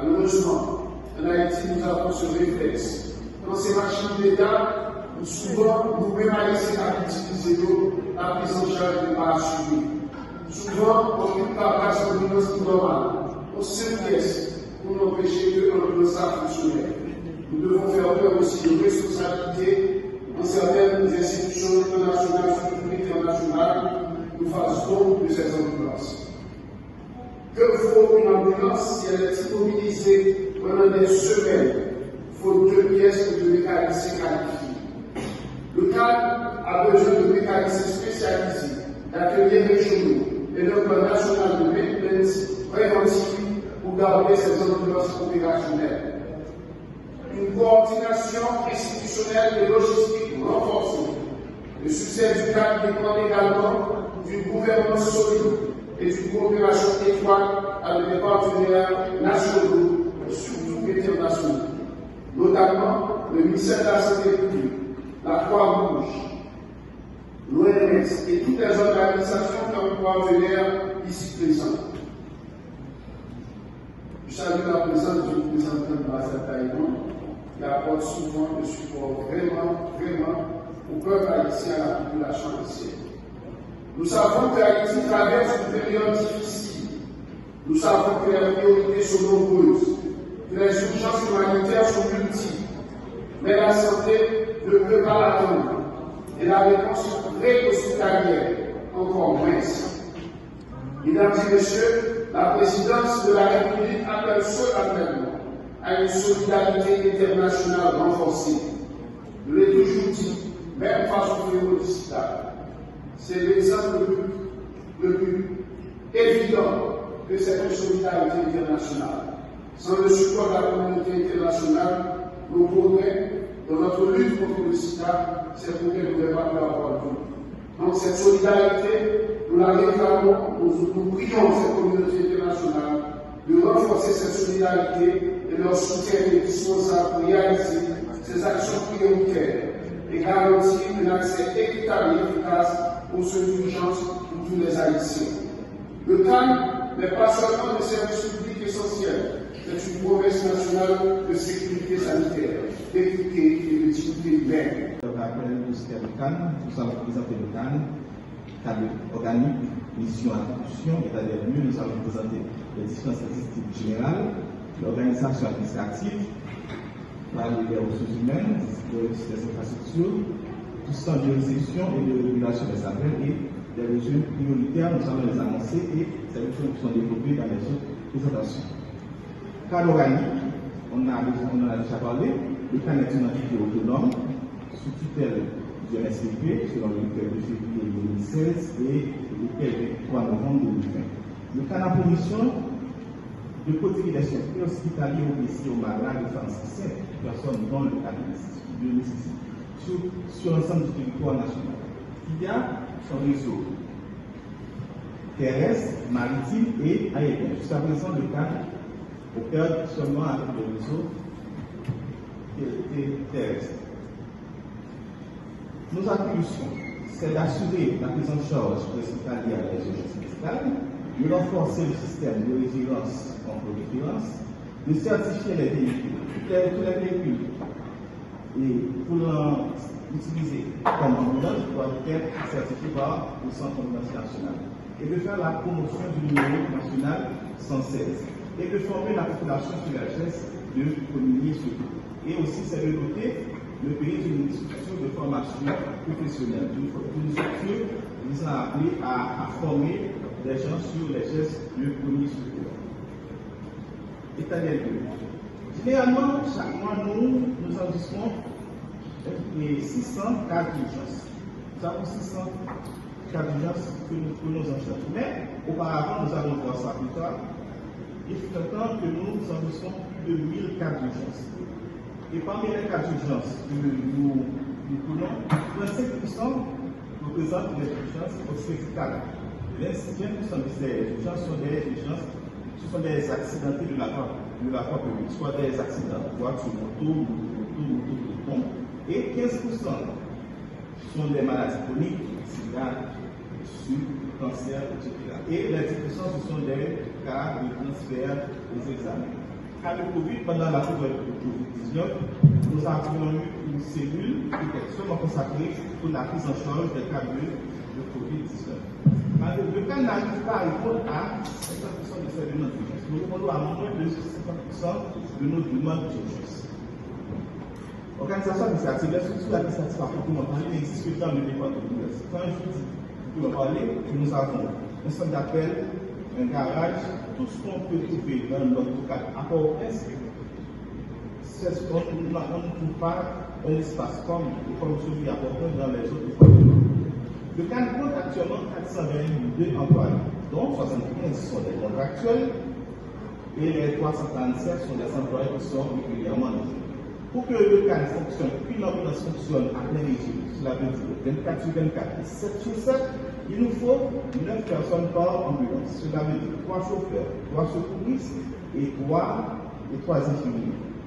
Malheureusement, en Haïti, nous avons ce réflexe. Dans ces machines d'État, souvent, nous-mêmes haïtiens utilisons la prise en charge de pas assumer. Souvent, on ne peut pas passer de l'ordonnance normale. On s'inquiète pour empêcher que l'ordonnance fonctionne. Nous devons faire preuve aussi de responsabilité dans certaines institutions internationales, surtout internationales, nous fassons don de ces ambulances. Que faut une ambulance si elle est immobilisée pendant des semaines, faute de pièces ou de mécaniciens qualifiés? Le cadre a besoin de mécaniciens spécialisés, d'ateliers régionaux et d'un plan national de maintenance préventif pour garder ces ambulances opérationnelles. Une coordination institutionnelle et logistique renforcée. Le succès du cadre dépend également d'une gouvernance solide et d'une coopération étroite avec les partenaires nationaux et surtout internationaux, notamment le ministère de la Santé publique, la Croix-Rouge, l'OMS et toutes les organisations comme partenaires ici présents. Je salue la présence du représentant de l'ambassade Taïwan qui apporte souvent le support vraiment au peuple haïtien et à la population haïtienne. Nous savons que Haïti traverse une période difficile. Nous savons que les priorités sont nombreuses, que les urgences humanitaires sont multiples, mais la santé ne peut pas l'attendre et la réponse pré-hospitalière encore moins. Mesdames et messieurs, la présidence de la République appelle solennellement à une solidarité internationale renforcée. Je l'ai toujours dit, même face au fléau du sida. C'est l'exemple le plus évident que c'est une solidarité internationale. Sans le support de la communauté internationale, nos progrès dans notre lutte contre le sida, ces progrès ne devraient pas avoir tout. Donc cette solidarité, nous la réclamons, nous prions cette communauté internationale de renforcer cette solidarité et leur soutien indispensable pour réaliser ces actions prioritaires et garantir un accès équitable et efficace aux soins d'urgence pour tous les Haïtiens. Le calme n'est pas seulement un service public essentiel, c'est une promesse nationale de sécurité sanitaire, d'équité et de dignité humaine. Le ministère du CAN, nous avons présenté le CAN, cadre organique, mission, attribution, état des lieux, nous avons présenté les différentes statistiques générales, l'organisation administrative, les ressources humaines, les infrastructures, tout ça de exécution et de régulation des affaires et des mesures prioritaires, nous allons les annoncer et ces mesures qui sont développées dans les autres présentations. Cadre organique, on en a déjà parlé, le CAN est une entité autonome, sous tutelle du MSPP, selon le décret de février 2016 et le décret du 3 novembre 2020. Le CAN a pour mission de prodiguer des soins préhospitaliers aux malades de transmission personnes dont le cas de nécessité sur l'ensemble du territoire national. Il y a son réseau terrestre, maritime et aérien. Jusqu'à présent, le CAN opère seulement avec le réseau terrestre. Nos attributions, c'est d'assurer la prise en charge hospitalière des urgences médicales, de renforcer le système de résilience contre référence, de certifier les véhicules, tous les véhicules, et pour l'utiliser comme ambulance doivent être certifiés par le Centre ambulance national, et de faire la promotion du numéro national 116, et de former la population sur la geste de communier sur tout. Et aussi, c'est de doter le pays d'une structure de formation professionnelle, d'une structure visant à former les gens sur les gestes de premier secours. État des lieux. Généralement, chaque mois, nous enregistrons 600 cas d'urgence. Nous avons 600 cas d'urgence que nous enregistrons. Mais auparavant, nous avons voir ça plus tard. Il fut un temps que nous enregistrons plus de 1000 cas d'urgence. Et parmi les cas d'urgence que nous prenons, 25% représentent les urgences obstétricales. 25% de ces urgences sont des accidentés de la voie publique, soit des accidents de voiture, moto, pont. Et 15% sont des maladies chroniques, sida, cancer, etc. Et les 10% ce sont des cas de transfert des examens. cas de Covid, pendant la période de Covid-19, nous avons eu une cellule qui était seulement consacrée pour la prise en charge des cas de Covid-19. Le cas n'arrive pas à répondre à 50% de ces demandes d'urgence. Nous répondons à moins de 50% de nos demandes d'urgence. Organisation administrative, les structures administratives à proprement parler n'existent que dans le département de l'Ouest. Quand je dis pour en parler, nous avons un centre d'appel, un garage, tout ce qu'on peut trouver dans notre cadre. À Port-au-Prince, on ne trouve pas un espace comme celui à Port-au-Prince dans les autres départements. Le cadre compte actuellement 422 employés, dont 75 sont des contractuels et les 337 sont des employés qui sont régulièrement en jeu. Pour que le cadre fonctionne, puis l'ambulance fonctionne à plein régime, cela veut dire 24 sur 24 et 7 sur 7, il nous faut 9 personnes par ambulance. Cela veut dire 3 chauffeurs, 3 secouristes et 3 infirmiers.